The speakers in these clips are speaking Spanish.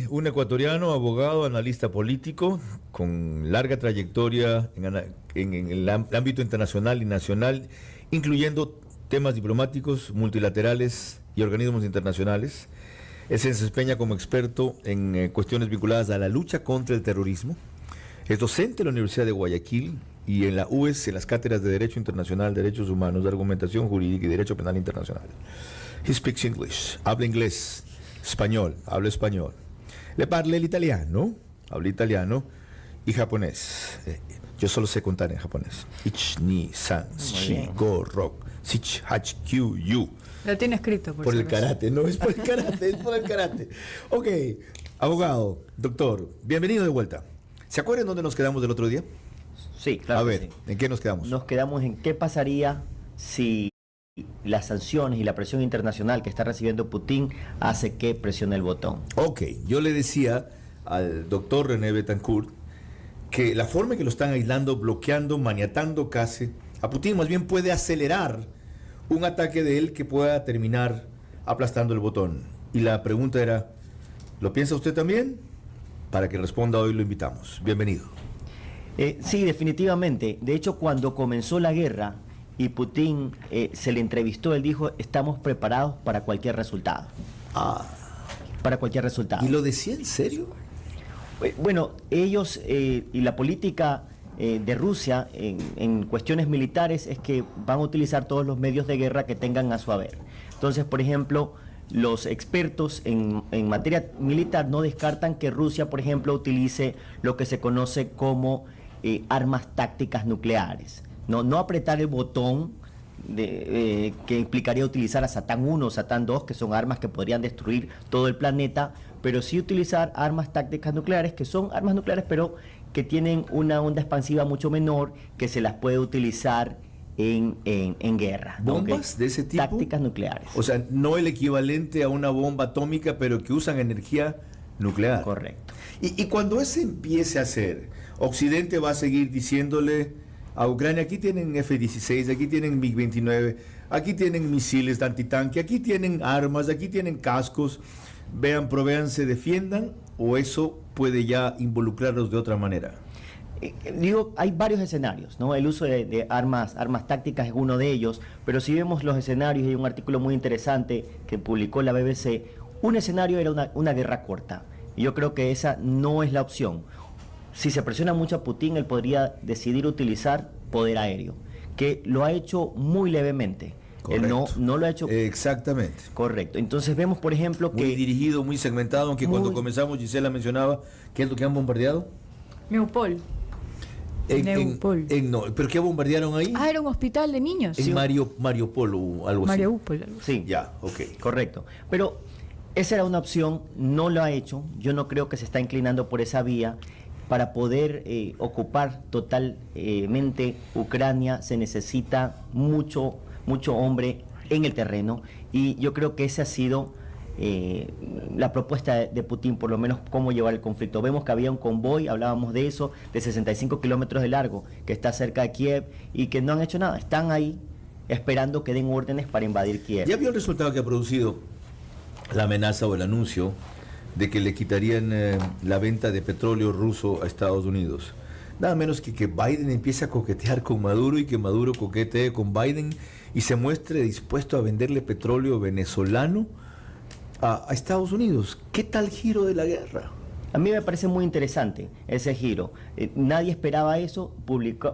Un ecuatoriano, abogado, analista político, con larga trayectoria en el ámbito internacional y nacional, incluyendo temas diplomáticos, multilaterales y organismos internacionales. Él se desempeña como experto en cuestiones vinculadas a la lucha contra el terrorismo. Es docente en la Universidad de Guayaquil y en la UES, en las cátedras de Derecho Internacional, Derechos Humanos, Argumentación Jurídica y Derecho Penal Internacional. He speaks English. Habla inglés, español, habla español. Le parla el italiano, habla italiano y japonés. Yo solo sé contar en japonés. Ich, ni, san, shi, go, rock, sich, hach, kyu, yu. Lo tiene escrito, por el karate, no es por el karate, es por el karate. Ok, abogado, doctor, bienvenido de vuelta. ¿Se acuerdan dónde nos quedamos del otro día? Sí, claro. A ver, sí. ¿en qué nos quedamos? Nos quedamos en qué pasaría si las sanciones y la presión internacional que está recibiendo Putin hace que presione el botón. Ok, yo le decía al doctor René Betancourt que la forma en que lo están aislando, bloqueando, maniatando casi, a Putin más bien puede acelerar un ataque de él que pueda terminar aplastando el botón. Y la pregunta era, ¿lo piensa usted también? Para que responda hoy lo invitamos. Bienvenido. Sí, definitivamente. De hecho, cuando comenzó la guerra y Putin se le entrevistó, él dijo, estamos preparados para cualquier resultado. Para cualquier resultado. ¿Y lo decía en serio? Bueno, ellos y la política de Rusia en cuestiones militares es que van a utilizar todos los medios de guerra que tengan a su haber. Entonces, por ejemplo, los expertos en materia militar no descartan que Rusia, por ejemplo, utilice lo que se conoce como armas tácticas nucleares. No apretar el botón que implicaría utilizar a Satán 1 o Satán 2, que son armas que podrían destruir todo el planeta, pero sí utilizar armas tácticas nucleares, que son armas nucleares, pero que tienen una onda expansiva mucho menor, que se las puede utilizar en guerra. ¿Bombas de ese tipo? Tácticas nucleares. O sea, no el equivalente a una bomba atómica, pero que usan energía nuclear. Correcto. Y cuando se empiece a hacer, Occidente va a seguir diciéndole a Ucrania, aquí tienen F-16, aquí tienen MiG-29, aquí tienen misiles de antitanque, aquí tienen armas, aquí tienen cascos, vean, provéanse, defiendan, o eso puede ya involucrarlos de otra manera. Digo, hay varios escenarios, ¿no? El uso de armas tácticas es uno de ellos, pero si vemos los escenarios, hay un artículo muy interesante que publicó la BBC, un escenario era una guerra corta, y yo creo que esa no es la opción. Si se presiona mucho a Putin, él podría decidir utilizar poder aéreo, que lo ha hecho muy levemente. Él no lo ha hecho. Exactamente. Correcto. Entonces vemos, por ejemplo, que... Muy dirigido, muy segmentado, aunque cuando comenzamos Gisela mencionaba, ¿qué es lo que han bombardeado? Neupol. No, ¿pero qué bombardearon ahí? Era un hospital de niños. En Mariupol o algo así. Mariupol. Sí. Ya, ok. Correcto. Pero esa era una opción, no lo ha hecho. Yo no creo que se está inclinando por esa vía. Para poder ocupar totalmente Ucrania se necesita mucho hombre en el terreno, y yo creo que esa ha sido la propuesta de Putin, por lo menos cómo llevar el conflicto. Vemos que había un convoy, hablábamos de eso, de 65 kilómetros de largo, que está cerca de Kiev y que no han hecho nada, están ahí esperando que den órdenes para invadir Kiev. ¿Ya vio el resultado que ha producido la amenaza o el anuncio de que le quitarían la venta de petróleo ruso a Estados Unidos? Nada menos que Biden empiece a coquetear con Maduro y que Maduro coquetee con Biden y se muestre dispuesto a venderle petróleo venezolano a Estados Unidos. ¿Qué tal giro de la guerra? A mí me parece muy interesante ese giro. Nadie esperaba eso.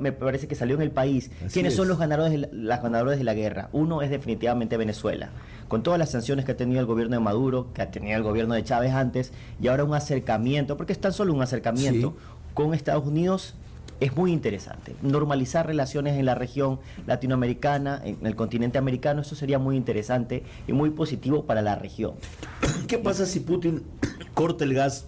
Me parece que salió en El País. ¿Quiénes son los ganadores de la guerra? Uno es definitivamente Venezuela. Con todas las sanciones que ha tenido el gobierno de Maduro, que ha tenido el gobierno de Chávez antes, y ahora un acercamiento, porque es tan solo un acercamiento con Estados Unidos, es muy interesante. Normalizar relaciones en la región latinoamericana, en el continente americano, eso sería muy interesante y muy positivo para la región. ¿Qué pasa si Putin corta el gas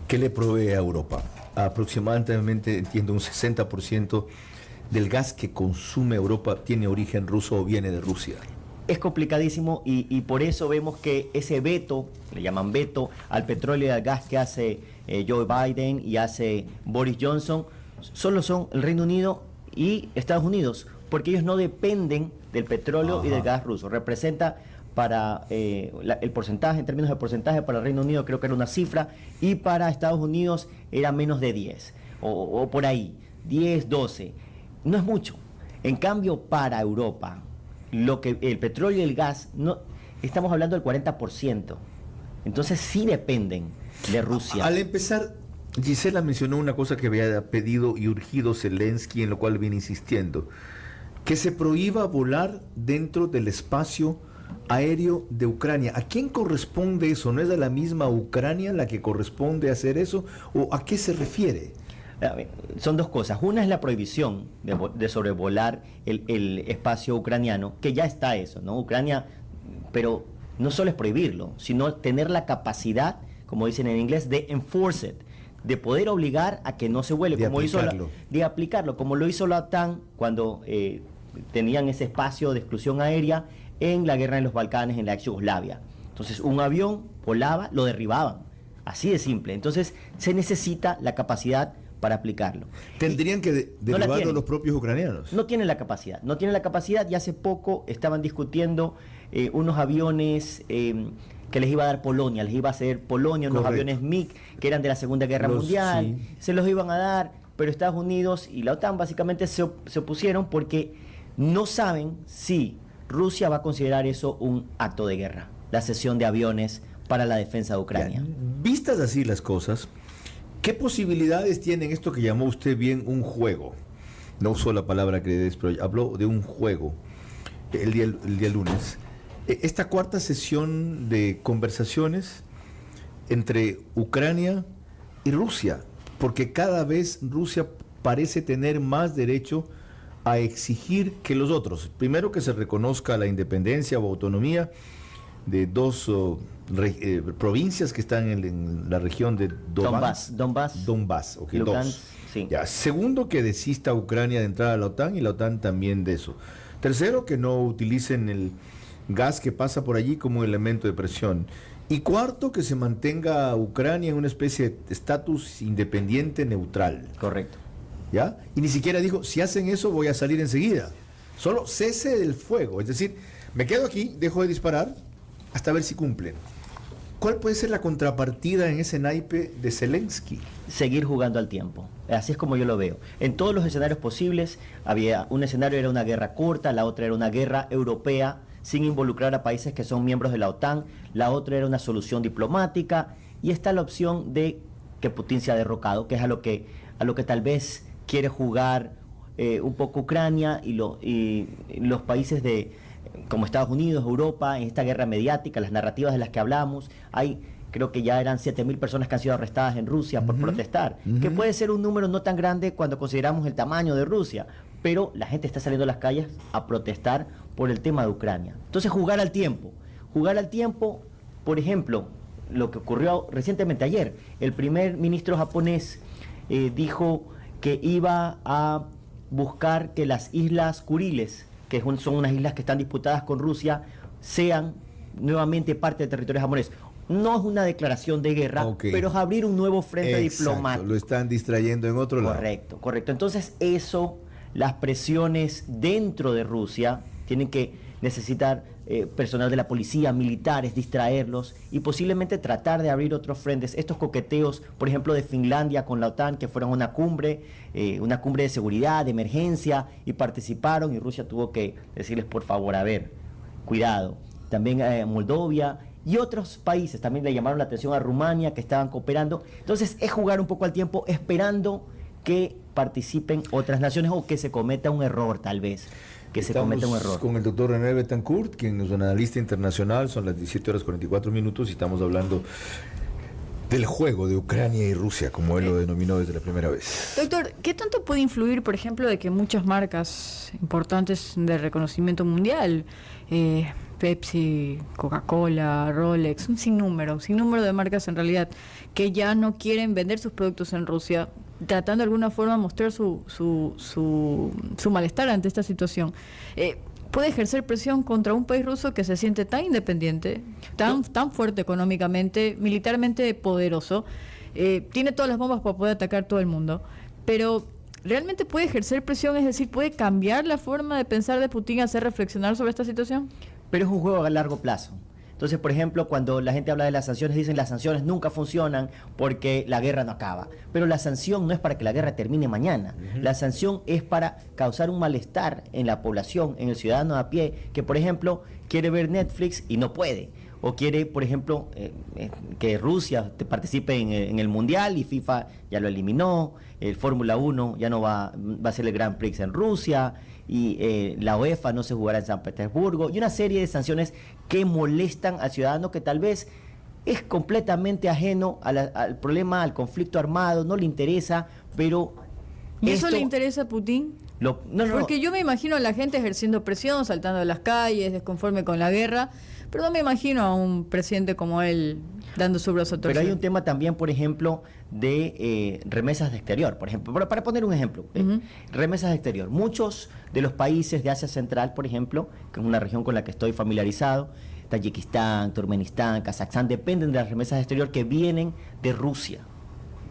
que le provee a Europa? Aproximadamente, entiendo, un 60% del gas que consume Europa tiene origen ruso o viene de Rusia. Es complicadísimo y por eso vemos que ese veto, le llaman veto, al petróleo y al gas que hace Joe Biden y hace Boris Johnson, solo son el Reino Unido y Estados Unidos, porque ellos no dependen del petróleo y del gas ruso. Representa para el porcentaje, en términos de porcentaje, para el Reino Unido creo que era una cifra, y para Estados Unidos era menos de 10, o por ahí, 10, 12. No es mucho. En cambio, para Europa, el petróleo y el gas, no, estamos hablando del 40%. Entonces sí dependen de Rusia. Al empezar, Gisela mencionó una cosa que había pedido y urgido Zelensky, en lo cual viene insistiendo, que se prohíba volar dentro del espacio aéreo de Ucrania. ¿A quién corresponde eso? ¿No es a la misma Ucrania la que corresponde hacer eso? ¿O a qué se refiere? Son dos cosas. Una es la prohibición de sobrevolar el espacio ucraniano, que ya está eso, ¿no? Ucrania, pero no solo es prohibirlo, sino tener la capacidad, como dicen en inglés, de enforce it, de poder obligar a que no se vuele, de aplicarlo, como lo hizo la OTAN cuando tenían ese espacio de exclusión aérea en la guerra en los Balcanes, en la ex Yugoslavia. Entonces, un avión volaba, lo derribaban. Así de simple. Entonces, se necesita la capacidad para aplicarlo. ¿Tendrían que derribarlo los propios ucranianos? No tienen la capacidad, y hace poco estaban discutiendo unos aviones que les iba a dar Polonia, les iba a ceder Polonia, unos aviones MiG que eran de la Segunda Guerra Mundial, sí. Se los iban a dar, pero Estados Unidos y la OTAN básicamente se opusieron porque no saben si Rusia va a considerar eso un acto de guerra, la cesión de aviones para la defensa de Ucrania. Ya, vistas así las cosas, ¿qué posibilidades tienen esto que llamó usted bien un juego? No usó la palabra que pero habló de un juego el día lunes. Esta cuarta sesión de conversaciones entre Ucrania y Rusia, porque cada vez Rusia parece tener más derecho a exigir que los otros, primero que se reconozca la independencia o autonomía de dos provincias que están en la región de Donbass, okay, Lugansk, sí. Ya. Segundo, que desista Ucrania de entrar a la OTAN y la OTAN también de eso. Tercero, que no utilicen el gas que pasa por allí como elemento de presión. Y cuarto, que se mantenga Ucrania en una especie de estatus independiente neutral. Correcto. ¿Ya? Y ni siquiera dijo, si hacen eso voy a salir enseguida. Solo cese del fuego. Es decir, me quedo aquí, dejo de disparar, hasta ver si cumplen. ¿Cuál puede ser la contrapartida en ese naipe de Zelensky? Seguir jugando al tiempo. Así es como yo lo veo. En todos los escenarios posibles, había un escenario era una guerra corta, la otra era una guerra europea, sin involucrar a países que son miembros de la OTAN, la otra era una solución diplomática, y está la opción de que Putin sea derrocado, que es a lo que tal vez quiere jugar un poco Ucrania y los países como Estados Unidos, Europa, en esta guerra mediática, las narrativas de las que hablamos. Creo que ya eran 7.000 personas que han sido arrestadas en Rusia por protestar, que puede ser un número no tan grande cuando consideramos el tamaño de Rusia, pero la gente está saliendo a las calles a protestar por el tema de Ucrania. Entonces, jugar al tiempo, por ejemplo, lo que ocurrió recientemente ayer, el primer ministro japonés dijo que iba a buscar que las islas Kuriles, que son unas islas que están disputadas con Rusia, sean nuevamente parte del territorio japonés. No es una declaración de guerra, pero es abrir un nuevo frente diplomático. Lo están distrayendo en otro lado. Correcto. Entonces las presiones dentro de Rusia tienen que necesitar personal de la policía, militares, distraerlos y posiblemente tratar de abrir otros frentes. Estos coqueteos, por ejemplo, de Finlandia con la OTAN, que fueron una cumbre de seguridad, de emergencia, y participaron, y Rusia tuvo que decirles, por favor, a ver, cuidado. También Moldovia y otros países también le llamaron la atención a Rumania, que estaban cooperando. Entonces es jugar un poco al tiempo, esperando que participen otras naciones o que se cometa un error, tal vez. Estamos con el doctor René Betancourt, quien es un analista internacional. Son las 17:44 y estamos hablando del juego de Ucrania y Rusia, como él lo denominó desde la primera vez. Doctor, ¿qué tanto puede influir, por ejemplo, de que muchas marcas importantes de reconocimiento mundial, Pepsi, Coca-Cola, Rolex, un sinnúmero de marcas en realidad, que ya no quieren vender sus productos en Rusia, tratando de alguna forma mostrar su malestar ante esta situación, puede ejercer presión contra un país ruso que se siente tan independiente, tan fuerte económicamente, militarmente poderoso, tiene todas las bombas para poder atacar todo el mundo, pero realmente puede ejercer presión, es decir, puede cambiar la forma de pensar de Putin, hacer reflexionar sobre esta situación? pero es un juego a largo plazo. Entonces, por ejemplo, cuando la gente habla de las sanciones, dicen las sanciones nunca funcionan porque la guerra no acaba. Pero la sanción no es para que la guerra termine mañana. La sanción es para causar un malestar en la población, en el ciudadano a pie, que, por ejemplo, quiere ver Netflix y no puede. O quiere, por ejemplo, que Rusia participe en el Mundial y FIFA ya lo eliminó, el Fórmula 1 ya no va a ser el Grand Prix en Rusia, y la UEFA no se jugará en San Petersburgo, y una serie de sanciones que molestan al ciudadano que tal vez es completamente ajeno al problema, al conflicto armado, no le interesa, pero... ¿Y eso le interesa a Putin? Porque yo me imagino a la gente ejerciendo presión, saltando a las calles, desconforme con la guerra, pero no me imagino a un presidente como él dando su brazo a torcer. Pero hay un tema también, por ejemplo, de remesas de exterior. Por ejemplo, para poner un ejemplo, remesas de exterior. Muchos de los países de Asia Central, por ejemplo, que es una región con la que estoy familiarizado, Tayikistán, Turkmenistán, Kazajstán, dependen de las remesas de exterior que vienen de Rusia,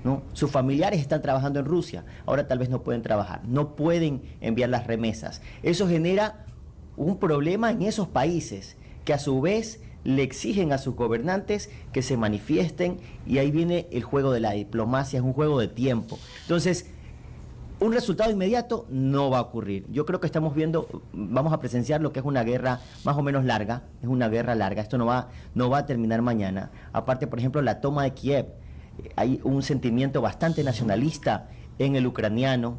¿no? Sus familiares están trabajando en Rusia, ahora tal vez no pueden trabajar, no pueden enviar las remesas. Eso genera un problema en esos países que a su vez le exigen a sus gobernantes que se manifiesten, y ahí viene el juego de la diplomacia, es un juego de tiempo. Entonces, un resultado inmediato no va a ocurrir. Yo creo que vamos a presenciar lo que es una guerra más o menos larga, es una guerra larga, esto no va a terminar mañana. Aparte, por ejemplo, la toma de Kiev, hay un sentimiento bastante nacionalista en el ucraniano,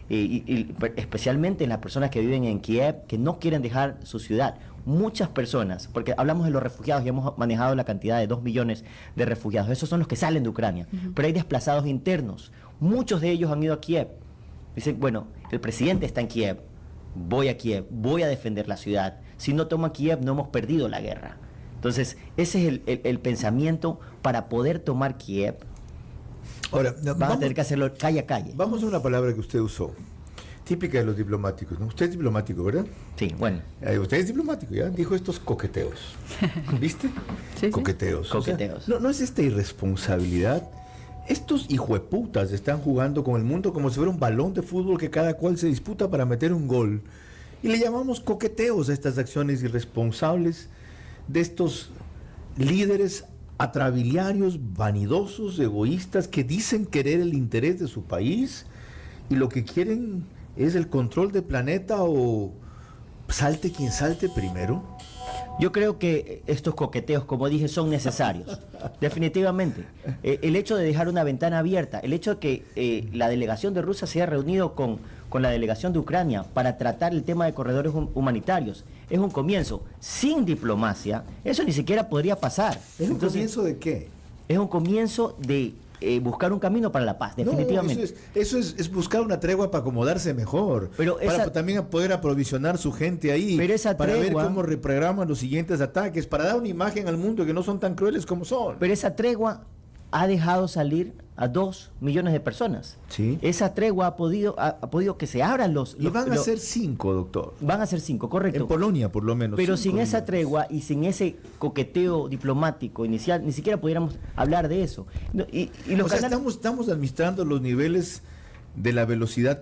y especialmente en las personas que viven en Kiev, que no quieren dejar su ciudad. Muchas personas, porque hablamos de los refugiados y hemos manejado la cantidad de 2 millones de refugiados, esos son los que salen de Ucrania, pero hay desplazados internos, muchos de ellos han ido a Kiev. Dicen, bueno, el presidente está en Kiev, voy a Kiev, voy a defender la ciudad, si no toma Kiev no hemos perdido la guerra. Entonces, ese es el pensamiento para poder tomar Kiev. Ahora, van a tener que hacerlo calle a calle. Vamos a una palabra que usted usó, típica de los diplomáticos, ¿no? Usted es diplomático, ¿verdad? Sí, bueno. Usted es diplomático, ya dijo estos coqueteos. ¿Viste? Sí, coqueteos. Coqueteos. O sea, ¿no es esta irresponsabilidad? Estos hijueputas están jugando con el mundo como si fuera un balón de fútbol que cada cual se disputa para meter un gol. Y le llamamos coqueteos a estas acciones irresponsables de estos líderes atrabiliarios, vanidosos, egoístas, que dicen querer el interés de su país y lo que quieren es el control del planeta, o salte quien salte primero. Yo creo que estos coqueteos, como dije, son necesarios, definitivamente. El hecho de dejar una ventana abierta, el hecho de que la delegación de Rusia se haya reunido con la delegación de Ucrania para tratar el tema de corredores humanitarios, es un comienzo. Sin diplomacia, eso ni siquiera podría pasar. ¿Es un comienzo de qué? Es un comienzo de buscar un camino para la paz, definitivamente. No, eso es buscar una tregua para acomodarse mejor, pero para también poder aprovisionar su gente ahí, pero para ver tregua, cómo reprograman los siguientes ataques, para dar una imagen al mundo que no son tan crueles como son. Pero esa tregua ha dejado salir a 2 millones de personas. Sí. Esa tregua ha podido que se abran los... Y van a ser 5, doctor. Van a ser 5, correcto. En Polonia, por lo menos. Pero sin millones. esa tregua y sin ese coqueteo diplomático inicial, ni siquiera pudiéramos hablar de eso. Y los canales... estamos administrando los niveles de la velocidad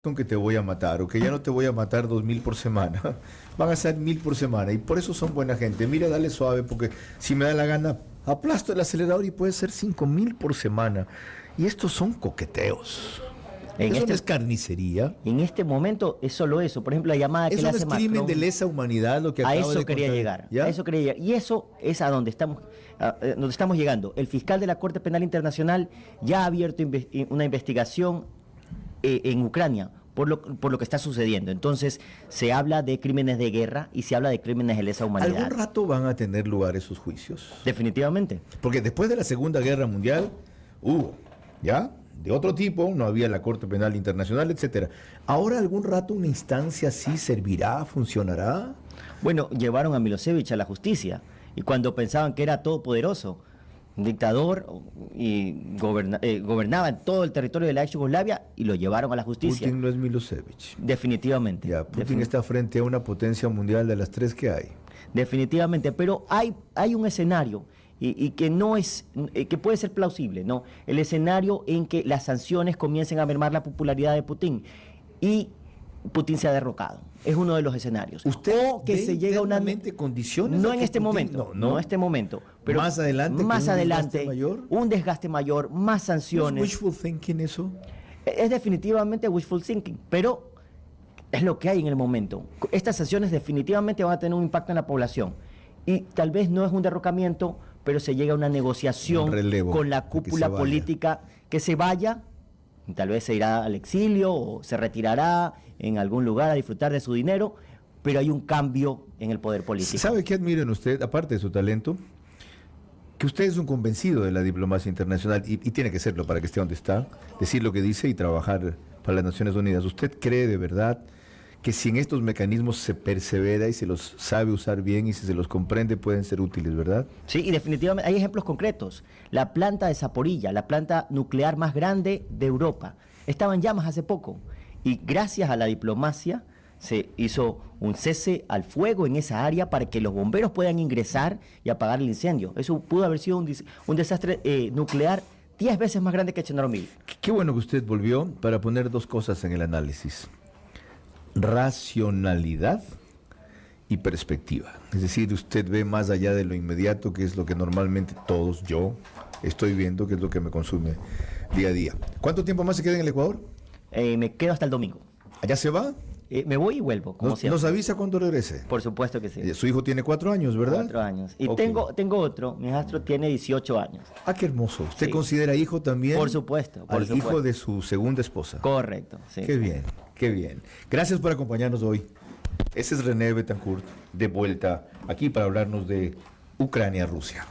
con que te voy a matar, o que ya no te voy a matar 2.000 por semana, van a ser 1.000 por semana, y por eso son buena gente. Mira, dale suave, porque si me da la gana aplasto el acelerador y puede ser 5.000 por semana. Y estos son coqueteos. Eso no es carnicería. En este momento es solo eso. Por ejemplo, la llamada que le hace Macron. Eso no es crimen de lesa humanidad, lo que acaba de contar. A eso quería llegar. Y eso es a donde estamos llegando. El fiscal de la Corte Penal Internacional ya ha abierto una investigación en Ucrania por lo que está sucediendo. Entonces, se habla de crímenes de guerra y se habla de crímenes de lesa humanidad. ¿Algún rato van a tener lugar esos juicios? Definitivamente. Porque después de la Segunda Guerra Mundial hubo, ¿ya?, de otro tipo, no había la Corte Penal Internacional, etcétera. ¿Ahora algún rato una instancia así servirá, funcionará? Bueno, llevaron a Milosevic a la justicia, y cuando pensaban que era todopoderoso, un dictador, y gobernaba en todo el territorio de la ex Yugoslavia, y lo llevaron a la justicia. Putin no es Milosevic. Definitivamente. Ya, Putin está frente a una potencia mundial de las 3 que hay. Definitivamente, pero hay un escenario y que no es, que puede ser plausible, ¿no? El escenario en que las sanciones comiencen a mermar la popularidad de Putin y Putin se ha derrocado. Es uno de los escenarios. ¿Usted o que ve se llega a una condiciones? no a en que este Putin- momento, no en este momento, pero más adelante, más con un adelante, desgaste mayor. un desgaste mayor, más ¿Es sanciones. wishful thinking eso? Es definitivamente wishful thinking, pero es lo que hay en el momento. Estas sanciones definitivamente van a tener un impacto en la población. Y tal vez no es un derrocamiento, pero se llega a una negociación Un relevo, con la que cúpula se vaya. política que se vaya, tal vez se irá al exilio o se retirará en algún lugar a disfrutar de su dinero, pero hay un cambio en el poder político. ¿Sabe qué admiro en usted, aparte de su talento? Que usted es un convencido de la diplomacia internacional y tiene que serlo para que esté donde está, decir lo que dice y trabajar para las Naciones Unidas. ¿Usted cree de verdad que si en estos mecanismos se persevera y se los sabe usar bien y si se los comprende pueden ser útiles, verdad? Sí, y definitivamente hay ejemplos concretos. La planta de Zaporilla, la planta nuclear más grande de Europa, estaba en llamas hace poco y gracias a la diplomacia se hizo un cese al fuego en esa área para que los bomberos puedan ingresar y apagar el incendio. Eso pudo haber sido un desastre nuclear 10 veces más grande que Chernobyl. Qué bueno que usted volvió para poner dos cosas en el análisis. Racionalidad y perspectiva. Es decir, usted ve más allá de lo inmediato, que es lo que normalmente todos, yo, estoy viendo, que es lo que me consume día a día. ¿Cuánto tiempo más se queda en el Ecuador? Me quedo hasta el domingo. ¿Allá se va? Me voy y vuelvo, como Nos siempre. avisa cuando regrese. Por supuesto que sí. Su hijo tiene 4 años, ¿verdad? 4 años. Y Ok. tengo otro, mi hijastro tiene 18 años. Ah, qué hermoso. ¿Usted Sí. considera hijo también? Por supuesto, por al supuesto. hijo de su segunda esposa. Correcto, sí. Qué bien, qué bien. Gracias por acompañarnos hoy. Ese es René Betancourt, de vuelta aquí para hablarnos de Ucrania-Rusia.